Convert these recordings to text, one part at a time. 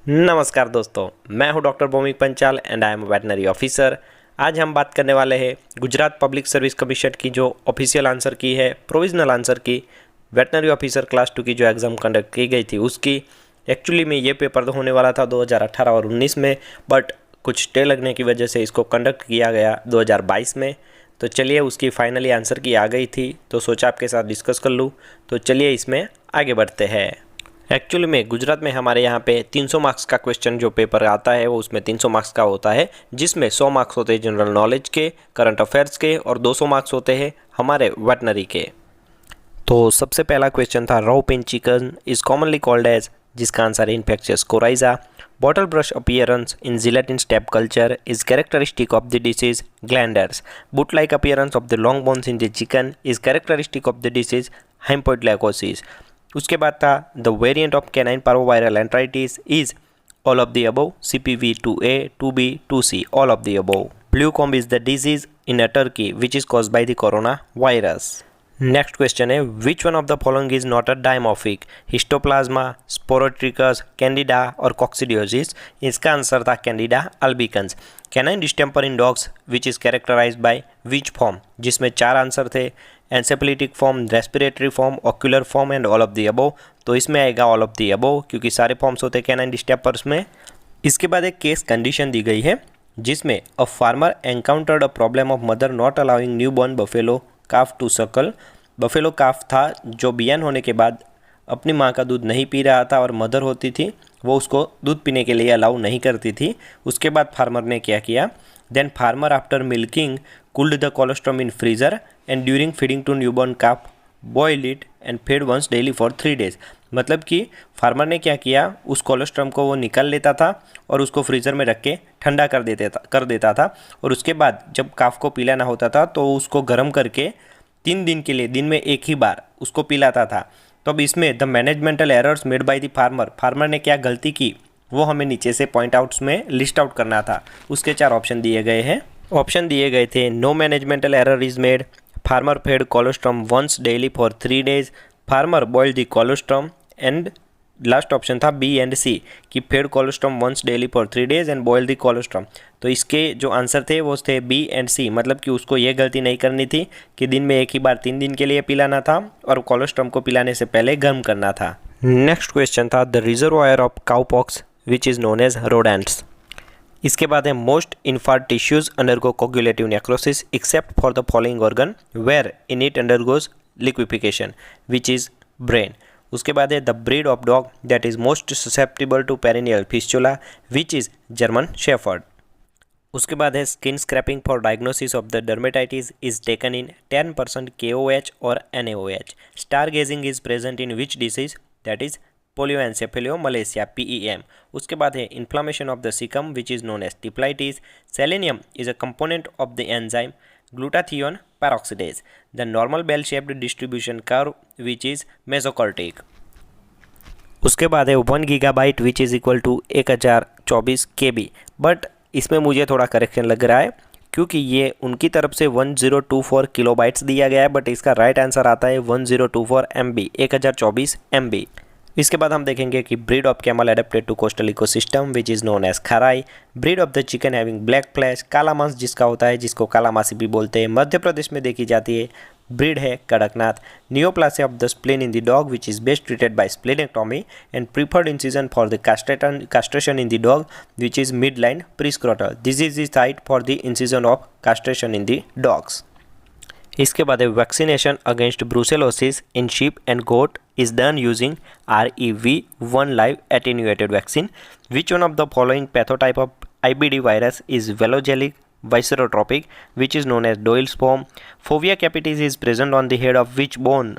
नमस्कार दोस्तों, मैं हूं doctor Bhaumik Panchal and I am veterinary officer. आज हम बात करने वाले हैं गुजरात पब्लिक सर्विस कमीशन की जो ऑफिशियल आंसर की है, प्रोविजनल आंसर की, वेटनरी ऑफिसर क्लास 2 की जो एग्ज़ाम कंडक्ट की गई थी उसकी। एक्चुअली में ये पेपर तो होने वाला था 2018 और 19 में, बट कुछ स्टे लगने की वजह से इसको कंडक्ट किया गया 2022 में। तो चलिए, उसकी फाइनली आंसर की आ गई थी तो सोचा आपके साथ डिस्कस कर लूँ। तो चलिए इसमें आगे बढ़ते हैं। एक्चुअली में गुजरात में हमारे यहाँ पे 300 मार्क्स का क्वेश्चन जो पेपर आता है वो उसमें 300 मार्क्स का होता है, जिसमें 100 मार्क्स होते हैं जनरल नॉलेज के, करंट अफेयर्स के, और 200 मार्क्स होते हैं हमारे वेटनरी के। तो सबसे पहला क्वेश्चन था, roup in chicken is commonly called as, जिसका आंसर है infectious coryza. Bottle brush appearance in gelatin stab culture is characteristic of the disease glanders. Boot like appearance of the long bones in the chicken is characteristic of the disease lymphoid leukosis. उसके बाद था, the variant of canine parvoviral enteritis is all of the above, CPV 2A 2B 2C, all of the above. Blue comb is the disease in a turkey which is caused by the corona virus. Next question है, which one of the following is not a dimorphic, histoplasma, sporothrix, candida और coccidiosis. इसका answer था candida albicans. Canine distemper in dogs which is characterised by which form, जिसमें 4 answer थे, encephalitic form, respiratory form, ocular form and all of the above. तो इसमें आएगा all of the above, क्योंकि सारे फॉर्म्स होते हैं कैनाइन डिस्टेम्पर्स में। इसके बाद एक केस कंडीशन दी गई है, जिसमें a farmer encountered a problem of mother not allowing newborn buffalo calf to suckle. Buffalo calf था जो बियान होने के बाद अपनी माँ का दूध नहीं पी रहा था और मदर होती थी वो उसको दूध पीने के लिए अलाउ नहीं करती थी। उसके बाद फार्मर ने क्या किया, then farmer after milking cooled the colostrum in freezer and during feeding to newborn calf boil it and feed once daily for 3 days। मतलब कि फार्मर ने क्या किया, उस कोलोस्ट्रम को वो निकाल लेता था और उसको फ्रीज़र में रख के ठंडा कर देता था और उसके बाद जब काफ को पिलाना होता था तो उसको गर्म करके 3 दिन के लिए दिन में एक ही बार उसको पिलाता था। तो अब इसमें the managemental errors made by the farmer ने क्या गलती की वो हमें नीचे से पॉइंट आउट्स में लिस्ट आउट करना था। उसके 4 ऑप्शन दिए गए हैं। ऑप्शन दिए गए थे, no managemental error is made, farmer fed colostrum once daily for 3 days, farmer boiled the colostrum, and last option था B एंड C कि fed colostrum once daily for 3 days and boiled the colostrum. तो इसके जो answer थे वो थे B and C, मतलब कि उसको ये गलती नहीं करनी थी कि दिन में एक ही बार 3 दिन के लिए पिलाना था और कोलोस्ट्रम को पिलाने से पहले गर्म करना था। नेक्स्ट क्वेश्चन था, the reservoir of cowpox which is known as rodents. इसके बाद है, most infarct tissues undergo coagulative necrosis except for the following organ where in it undergoes liquefaction which is brain. उसके बाद है, the breed of dog that is most susceptible to perineal fistula which is German shepherd. उसके बाद है, skin scraping for diagnosis of the dermatitis is taken in 10% KOH और NaOH। Star gazing is present in which disease, that is polioencephalomalacia PEM। उसके बाद है, inflammation of the caecum which is known as typhlitis. Selenium is a component of the enzyme glutathione peroxidase. The normal bell shaped distribution curve which is mesokurtic. उसके बाद है 1 GB which is equal to 1024 KB, but इसमें मुझे थोड़ा correction लग रहा है क्योंकि ये उनकी तरफ से 1024 किलोबाइट्स दिया गया है, बट इसका राइट आंसर आता है 1024 MB, 1024 MB। इसके बाद हम देखेंगे कि breed of camel adapted to coastal ecosystem which is known as Kharai. Breed of the chicken having black flesh, काला मांस जिसका होता है, जिसको काला मासी भी बोलते हैं, मध्य प्रदेश में देखी जाती है। ब्रीड है Kadaknath. Neoplasia of the spleen in the dog which is best treated by splenectomy and preferred incision for the castration in the dog which is midline prescrotal. This is the site for the incision of castration in the dogs. इसके बाद है, vaccination against brucellosis in sheep and goat is done using REV1 live attenuated vaccine. Which one of the following pathotype of IBD virus is velogelic viscerotropic which is known as Doyle's form? Fovea capitis is present on the head of which bone?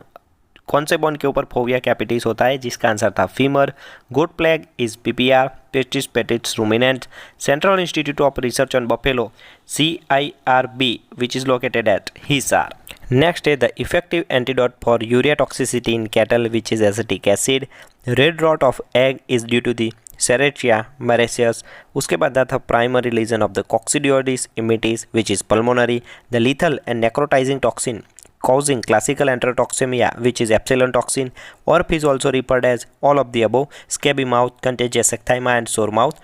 कौन से bone के ऊपर fovea capitis होता है, जिसका answer था femur. Goat plague is PPR, pestis petits ruminant. Central institute of research on buffalo CIRB which is located at Hisar. Next है, the effective antidote for urea toxicity in cattle which is acetic acid. Red rot of egg is due to the Serratia marcescens. उसके बाद था primary lesion of the Coccidioides immitis which is pulmonary. The lethal and necrotising toxin causing classical enterotoxemia, which is epsilon toxin. ORF is also referred as all of the above: scabby mouth, contagious ecthyma, and sore mouth.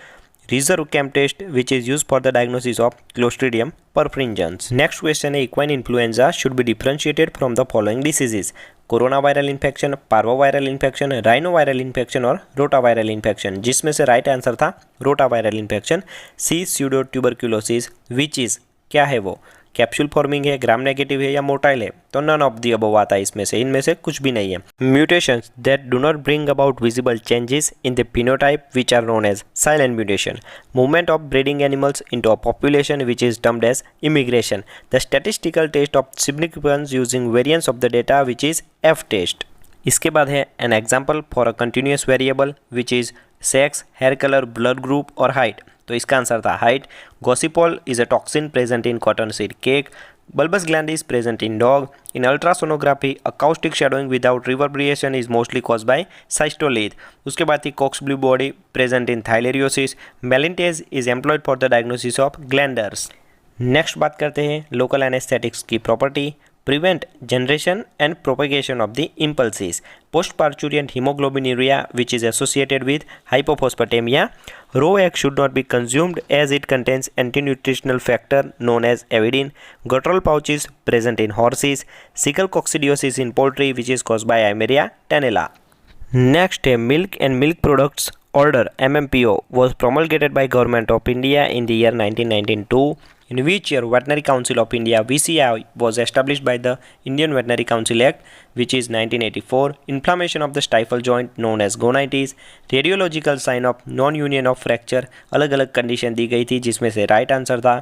Reserve chem test, which is used for the diagnosis of Clostridium perfringens. Next question है, equine influenza should be differentiated from the following diseases: coronaviral infection, parvoviral infection, rhinoviral infection और rotaviral infection, जिसमें से right answer था rotaviral infection. C pseudotuberculosis, which is क्या है वो? Capsule forming है, gram negative है या मोटाइल है? तो नन ऑफ दी अबव आता है इसमें से, इनमें से कुछ भी नहीं है। Mutations that do not bring about visible changes in the phenotype which are known as silent mutation. Movement of breeding animals into a population which is termed as immigration. The statistical test of significance using variance of the data which is F test. इसके बाद है an example for a continuous variable which is sex, hair colour, blood group और height. तो इसका answer था height. गॉसिपॉल is a toxin present in cotton seed cake. Bulbous gland is present in dog. In ultrasonography, acoustic shadowing without reverberation is mostly caused by cystolith. उसके बाद थी cox blue body present in theileriosis. Melintase is employed for the diagnosis of glanders. Next बात करते हैं local anaesthetics की property. prevent generation and propagation of the impulses. Postparturient hemoglobinuria, which is associated with hypophosphatemia. Raw egg should not be consumed as it contains anti-nutritional factor known as avidin. Guttural pouches present in horses. Cecal coccidiosis in poultry, which is caused by Eimeria tenella. Next, a milk and milk products order MMPO was promulgated by Government of India in the year 1992. In which year Veterinary Council of India VCI was established by the Indian Veterinary Council Act, which is 1984. Inflammation of the stifle joint known as gonitis. Radiological sign of non-union of fracture, अलग अलग condition दी गई थी जिसमें से right answer था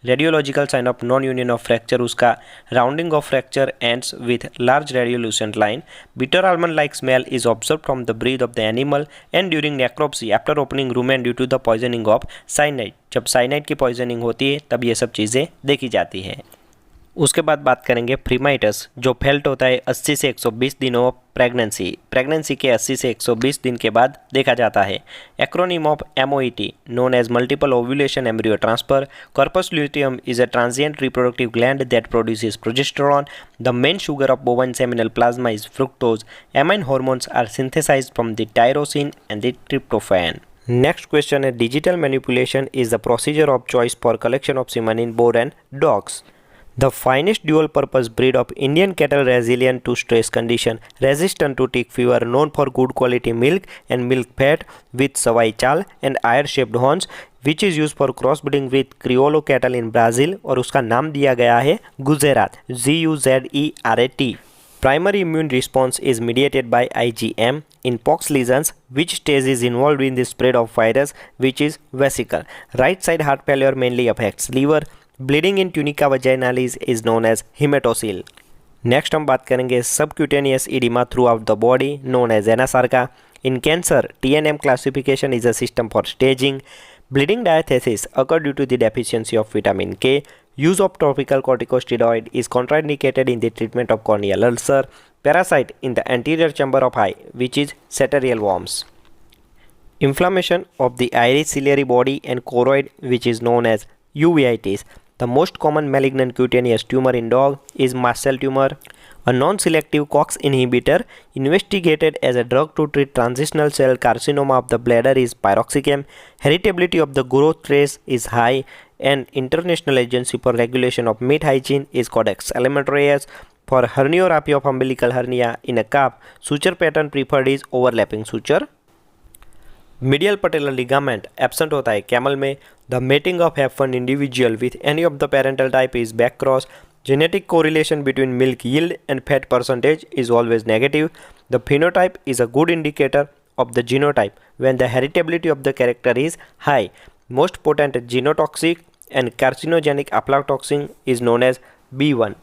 radiological sign of non union of fracture. उसका rounding of fracture ends with large radiolucent line. Bitter almond like smell is observe from the breath of the animal and during necropsy after opening rumen due to the poisoning of cyanide. जब cyanide की poisoning होती है तब ये सब चीज़ें देखी जाती है। उसके बाद बात करेंगे फ्रीमाइटस, जो फेल्ट होता है 80 से 120 दिनों प्रेगनेंसी के 80 से 120 दिन के बाद देखा जाता है। Acronym of MOET known as multiple ovulation embryo transfer. Corpus luteum is a transient reproductive gland that produces progesterone. The main sugar of bovine seminal plasma is fructose. Amine hormones are synthesised from the tyrosine and the tryptophan. Next question है digital manipulation is the procedure of choice for collection of semen in boar and dogs. The finest dual-purpose breed of Indian cattle resilient to stress condition, resistant to tick fever, known for good quality milk and milk fat with savai chal and ear-shaped horns, which is used for crossbreeding with Criollo cattle in Brazil, और उसका नाम दिया गया है Gujarat, GUZERAT. Primary immune response is mediated by IgM. In pox lesions, which stage is involved in the spread of virus, which is vesicle. Right side heart failure mainly affects liver. Bleeding in tunica vaginalis is known as hematocele. Next हम बात करेंगे subcutaneous oedema throughout the body known as anasarca. In cancer TNM classification is a system for staging. Bleeding diathesis occur due to the deficiency of vitamin K. Use of topical corticosteroid is contraindicated in the treatment of corneal ulcer. Parasite in the anterior chamber of eye, which is Satyrial worms. Inflammation of the iris ciliary body and choroid, which is known as uveitis. The most common malignant cutaneous tumor in dog is mast cell tumor. A non-selective COX inhibitor investigated as a drug to treat transitional cell carcinoma of the bladder is piroxicam. Heritability of the growth trace is high, and International Agency for Regulation of Meat Hygiene is Codex Alimentarius. For herniorrhaphy of umbilical hernia in a calf, suture pattern preferred is overlapping suture. Medial patellar ligament absent होता है camel में. The mating of F1 individual with any of the parental type is back cross. Genetic correlation between milk yield and fat percentage is always negative. The phenotype is a good indicator of the genotype when the heritability of the character is high. Most potent genotoxic and carcinogenic aflatoxin is known as B1.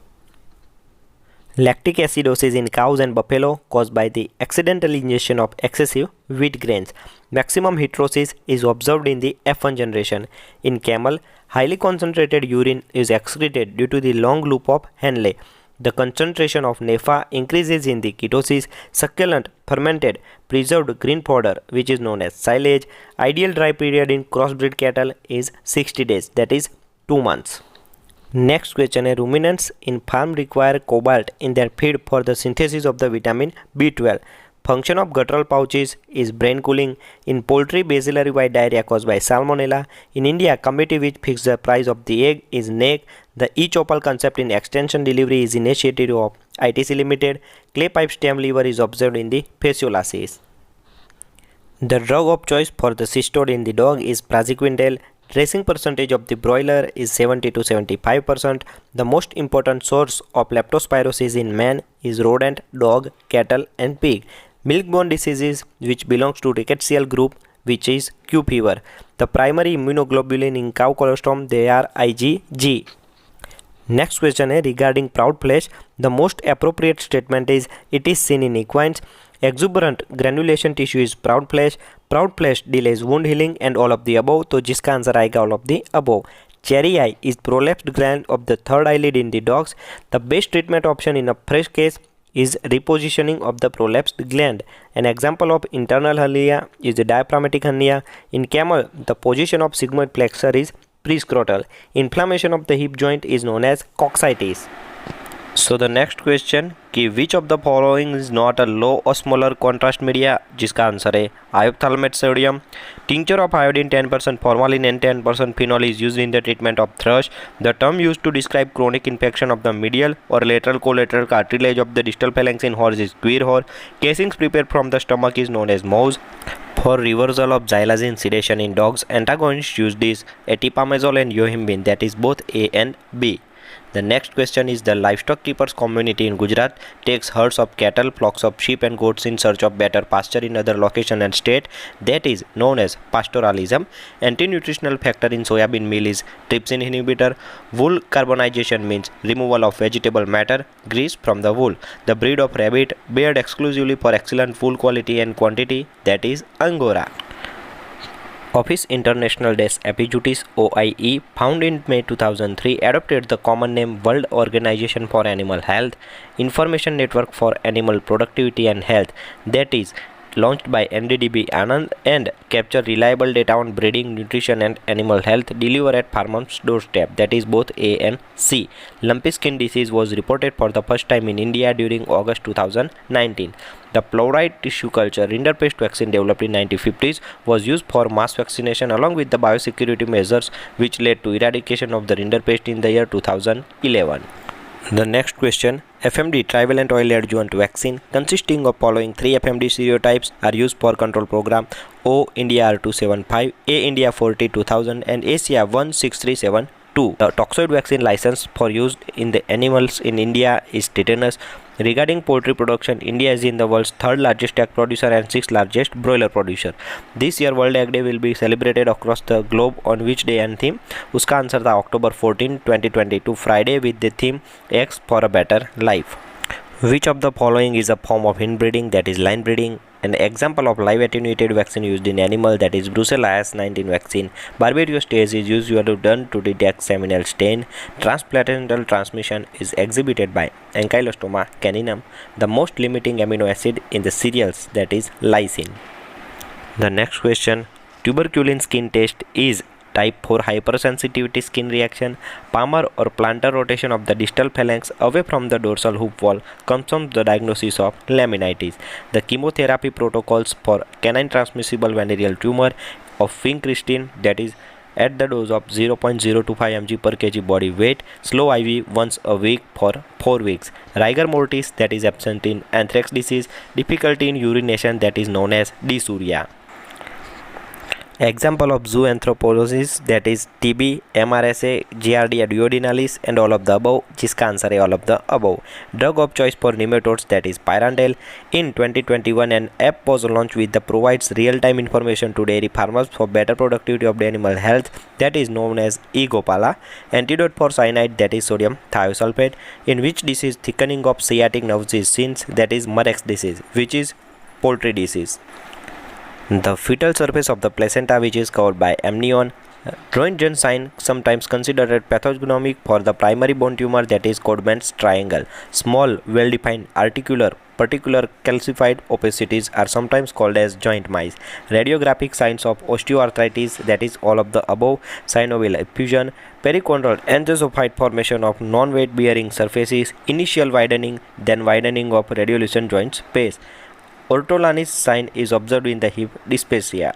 Lactic acidosis in cows and buffalo caused by the accidental ingestion of excessive wheat grains. Maximum heterosis is observed in the F1 generation. In camel, highly concentrated urine is excreted due to the long loop of Henle. The concentration of NEFA increases in the ketosis. Succulent, fermented, preserved green fodder, which is known as silage. Ideal dry period in crossbreed cattle is 60 days, that is 2 months. Next question है, ruminants in farm require cobalt in their feed for the synthesis of the vitamin B12. Function of guttural pouches is brain cooling. In poultry, bacillary white diarrhea caused by salmonella. In India, committee which fixed the price of the egg is NEC. The e-chopal concept in extension delivery is initiative of ITC Limited. Clay pipe stem lever is observed in the fasciolaceae. The drug of choice for the cystode in the dog is praziquantel. Dressing percentage of the broiler is 70 to 75%. The most important source of leptospirosis in man is rodent, dog, cattle and pig. Milk-borne diseases which belongs to rickettsial group, which is Q fever. The primary immunoglobulin in cow colostrum, they are IgG. Next question है regarding proud flesh. The most appropriate statement is it is seen in equines. Exuberant granulation tissue is proud flesh. Proud flesh delays wound healing and all of the above. तो जिसका answer आएगा all of the above. Cherry eye is prolapsed gland of the third eyelid in the dogs. The best treatment option in a fresh case is repositioning of the prolapsed gland. An example of internal hernia is the diaphragmatic hernia. In camel, the position of sigmoid flexor is prescrotal. Inflammation of the hip joint is known as coccytis. So the next question कि which of the following is not a low osmolar contrast media, जिसका answer है iophthalmate sodium. Tincture of iodine 10%, formalin and 10% phenol is used in the treatment of thrush. The term used to describe chronic infection of the medial or lateral collateral cartilage of the distal phalanx in horse is queer horse. Casings prepared from the stomach is known as mouse. For reversal of xylazine sedation in dogs, antagonists used is etipamazole and yohimbine, that is both A and B. The next question is the livestock keepers community in Gujarat takes herds of cattle, flocks of sheep and goats in search of better pasture in other location and state, that is known as pastoralism. Anti-nutritional factor in soybean meal is trypsin inhibitor. Wool carbonization means removal of vegetable matter, grease from the wool. The breed of rabbit bred exclusively for excellent wool quality and quantity, that is Angora. Office International des Apiculteurs OIE, found in May 2003, adopted the common name World Organization for Animal Health, Information Network for Animal Productivity and Health, that is launched by NDDB Anand, and capture reliable data on breeding, nutrition and animal health, deliver at farmers' doorstep, that is both A and C. Lumpy skin disease was reported for the first time in India during August 2019. The fluoride tissue culture rinderpest vaccine developed in 1950s was used for mass vaccination along with the biosecurity measures which led to eradication of the rinderpest in the year 2011. The next question, FMD trivalent oil adjuvant vaccine consisting of following 3 FMD serotypes are used for control program: O India R275, A India 40-2000 and Asia 16372. The toxoid vaccine licensed for use in the animals in India is tetanus. Regarding poultry production, India is in the world's 3rd largest egg producer and 6th largest broiler producer. This year World Egg Day will be celebrated across the globe on which day and theme? उसका answer था October 14, 2022 Friday with the theme Eggs for a Better Life. Which of the following is a form of inbreeding, that is line breeding? An example of live attenuated vaccine used in animal, that is Brucellosis 19 vaccine. Barbados test is usually done to detect seminal stain. Transplacental transmission is exhibited by Ankylostoma caninum. The most limiting amino acid in the cereals, that is lysine. The next question, tuberculin skin test is type 4 hypersensitivity skin reaction. Palmar or plantar rotation of the distal phalanx away from the dorsal hoof wall comes from the diagnosis of laminitis. The chemotherapy protocols for canine transmissible venereal tumor of vincristine, that is at the dose of 0.025 mg per kg body weight, slow IV once a week for 4 weeks. Rigor mortis, that is absent in anthrax disease. Difficulty in urination, that is known as dysuria. Example of zooanthroposis, that is TB, MRSA, Giardia duodenalis and all of the above, जिसका answer है all of the above. Drug of choice for nematodes, that is Pyrandel. In 2021 an app was launched with the provides real-time information to dairy farmers for better productivity of the animal health, that is known as eGopala. Antidote for cyanide, that is sodium thiosulfate. In which disease thickening of sciatic nerves is seen, that is Murex disease, which is poultry disease. The fetal surface of the placenta, which is covered by amnion. Joint sign sometimes considered as pathognomonic for the primary bone tumor that is Codman's triangle. Small, well-defined, articular, particular calcified opacities are sometimes called as joint mice. Radiographic signs of osteoarthritis, that is all of the above, synovial effusion, perichondral angiosophyte formation of non-weight bearing surfaces, initial widening, then widening of radiolucent joint space. Ortolanist sign is observed in the hip dysphasia.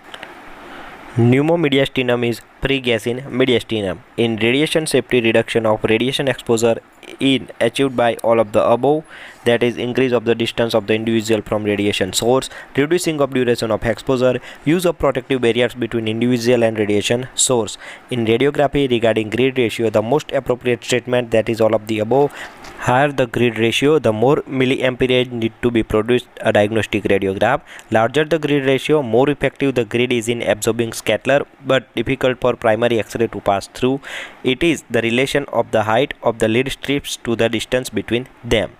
Pneumomediastinum is pre-gas in mediastinum. In radiation safety, reduction of radiation exposure is achieved by all of the above, that is increase of the distance of the individual from radiation source, reducing of duration of exposure, use of protective barriers between individual and radiation source. In radiography, regarding grid ratio, the most appropriate statement, that is all of the above. Higher the grid ratio, the more milliamperage need to be produced a diagnostic radiograph. Larger the grid ratio, more effective the grid is in absorbing scatter, but difficult for primary X-ray to pass through. It is the relation of the height of the lead strips to the distance between them.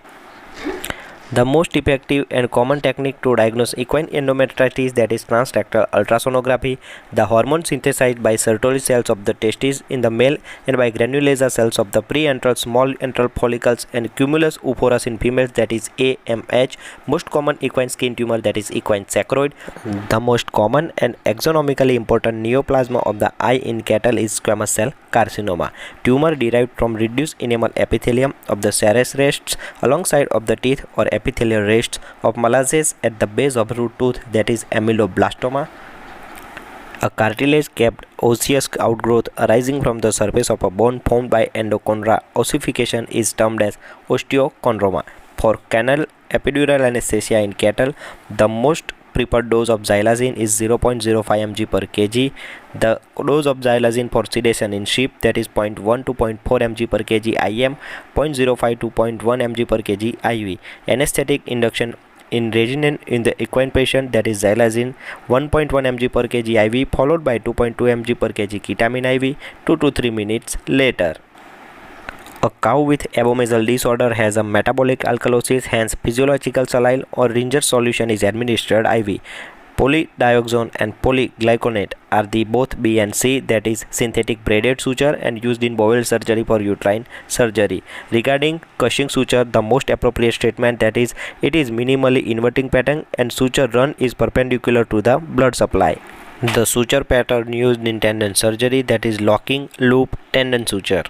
The most effective and common technique to diagnose equine endometritis, that is transrectal ultrasonography. The hormone synthesized by Sertoli cells of the testes in the male and by granulasa cells of the pre-antral small antral follicles and cumulus euphorus in females, that is AMH. Most common equine skin tumor, that is equine sacroid. The most common and axonomically important neoplasm of the eye in cattle is squamous cell carcinoma. Tumor derived from reduced enamel epithelium of the serous rests alongside of the teeth or epithelial rests of molasses at the base of root tooth, that is amyloblastoma. A cartilage capped osseous outgrowth arising from the surface of a bone formed by endochondra ossification is termed as osteochondroma. For canal epidural anesthesia in cattle, the most preferred dose of xylazine is 0.05 mg per kg. The dose of xylazine for sedation in sheep, that is 0.1 to 0.4 mg per kg IM, 0.05 to 0.1 mg per kg IV. Anesthetic induction in regimen in the equine patient, that is xylazine 1.1 mg per kg IV followed by 2.2 mg per kg ketamine IV 2 to 3 minutes later. A cow with abomasal disorder has a metabolic alkalosis, hence physiological saline or Ringer solution is administered IV. Polydioxone and polyglyconate are the both B and C, that is synthetic braided suture and used in bowel surgery for uterine surgery. Regarding Cushing suture, the most appropriate statement, that is it is minimally inverting pattern and suture run is perpendicular to the blood supply. The suture pattern used in tendon surgery, that is locking loop tendon suture.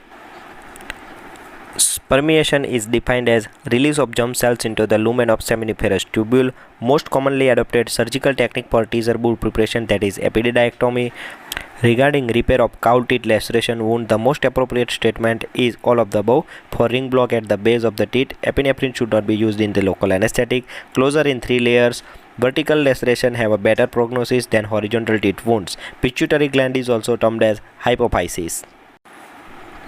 Permeation is defined as release of germ cells into the lumen of seminiferous tubule. Most commonly adopted surgical technique for teaser wound preparation, that is epididyectomy. Regarding repair of cow teeth laceration wound, the most appropriate statement is all of the above. For ring block at the base of the teeth, epinephrine should not be used in the local anesthetic. Closure in 3 layers. Vertical laceration have a better prognosis than horizontal teeth wounds. Pituitary gland is also termed as hypophysis.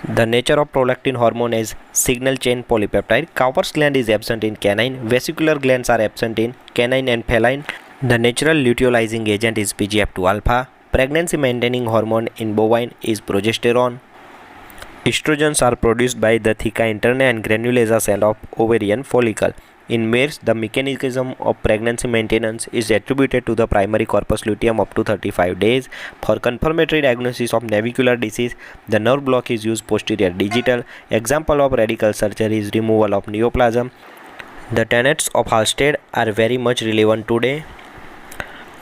The nature of prolactin hormone is signal chain polypeptide. Cowper's gland is absent in canine. Vesicular glands are absent in canine and feline. The natural luteolizing agent is PGF2 alpha. Pregnancy maintaining hormone in bovine is progesterone. Estrogens are produced by the theca interna and granulasa cell of ovarian follicle. In males, the mechanism of pregnancy maintenance is attributed to the primary corpus luteum up to 35 days. For confirmatory diagnosis of navicular disease, the nerve block is used posterior digital. Example of radical surgery is removal of neoplasm. The tenets of Halsted are very much relevant today.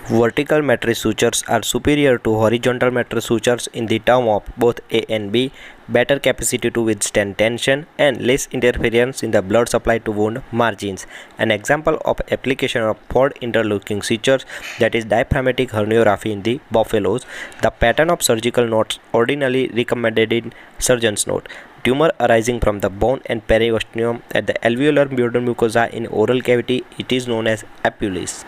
Vertical matrix sutures are superior to horizontal matrix sutures in the term of both A and B, better capacity to withstand tension and less interference in the blood supply to wound margins. An example of application of forward interlocking sutures, that is diaphragmatic herniorrhaphy in the buffaloes. The pattern of surgical notes ordinarily recommended in surgeon's note. Tumor arising from the bone and periosteum at the alveolar mucosa in oral cavity, it is known as epulis.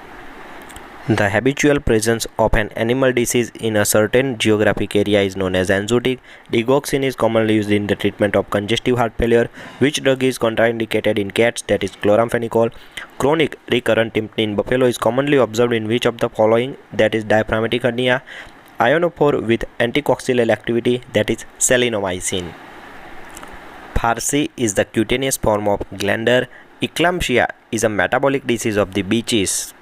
The habitual presence of an animal disease in a certain geographic area is known as enzootic. Digoxin is commonly used in the treatment of congestive heart failure. Which drug is contraindicated in cats? That is chloramphenicol. Chronic recurrent tympani in buffalo is commonly observed in which of the following? That is diaphragmatic hernia. Ionophore with anticoccygeal activity, that is salinomycin. Farcy is the cutaneous form of glandar. Eclampsia is a metabolic disease of the beaches.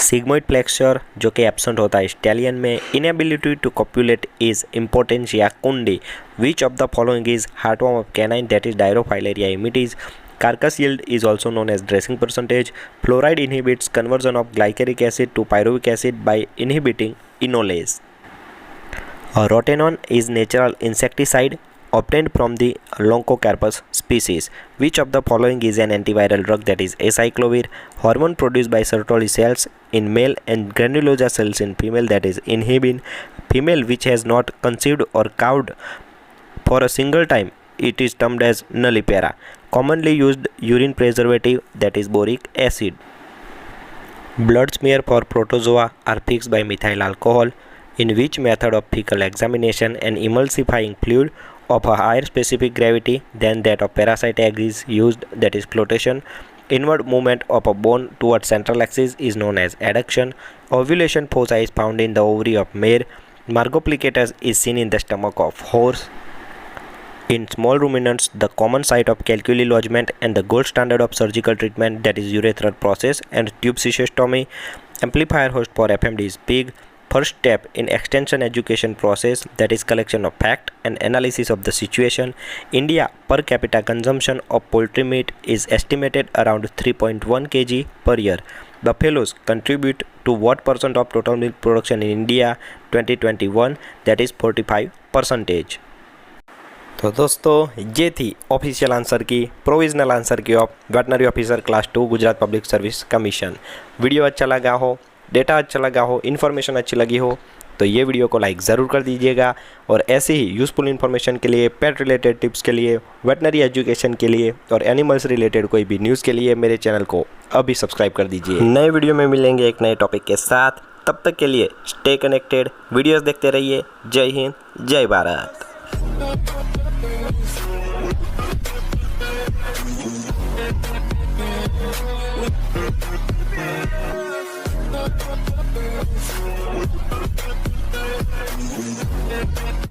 Sigmoid flexure जो कि absent होता है stallion में। Inability to copulate is impotentia coeundi. Which of the following is heartworm of canine that is Dirofilaria immitis. Carcass yield is also known as dressing percentage. Fluoride inhibits conversion of glyceric acid to pyruvic acid by inhibiting enolase. Rotenone is natural insecticide obtained from the Loncocarpus species. Which of the following is an antiviral drug that is acyclovir? Hormone produced by Sertoli cells in male and granulosa cells in female that is inhibin. Female which has not conceived or calved for a single time, it is termed as nullipara. Commonly used urine preservative that is boric acid. Blood smear for protozoa are fixed by methyl alcohol. In which method of fecal examination an emulsifying fluid of a higher specific gravity than that of parasite egg is used, that is flotation. Inward movement of a bone towards central axis is known as adduction. Ovulation foci is found in the ovary of mare. Margoplicatus is seen in the stomach of horse. In small ruminants, the common site of calculi lodgement and the gold standard of surgical treatment that is urethral process and tube cystectomy. Amplifier host for FMD is pig. First step in extension education process that is collection of fact and analysis of the situation. India per capita consumption of poultry meat is estimated around 3.1 kg per year. Buffaloes contribute to what percent of total milk production in India 2021, that is 45%. तो दोस्तों ये थी official answer की, provisional answer की of veterinary officer class 2 Gujarat public service commission. Video अच्छा लगा हो, data अच्छा लगा हो, इन्फॉर्मेशन अच्छी लगी हो तो ये वीडियो को लाइक ज़रूर कर दीजिएगा। और ऐसे ही यूज़फुल इन्फॉर्मेशन के लिए, पेट रिलेटेड टिप्स के लिए, वेटनरी एजुकेशन के लिए और एनिमल्स रिलेटेड कोई भी न्यूज़ के लिए मेरे चैनल को अभी सब्सक्राइब कर दीजिए। नए वीडियो में मिलेंगे एक नए टॉपिक के साथ, तब तक के लिए स्टे कनेक्टेड, वीडियोज़ देखते रहिए। जय हिंद, जय भारत।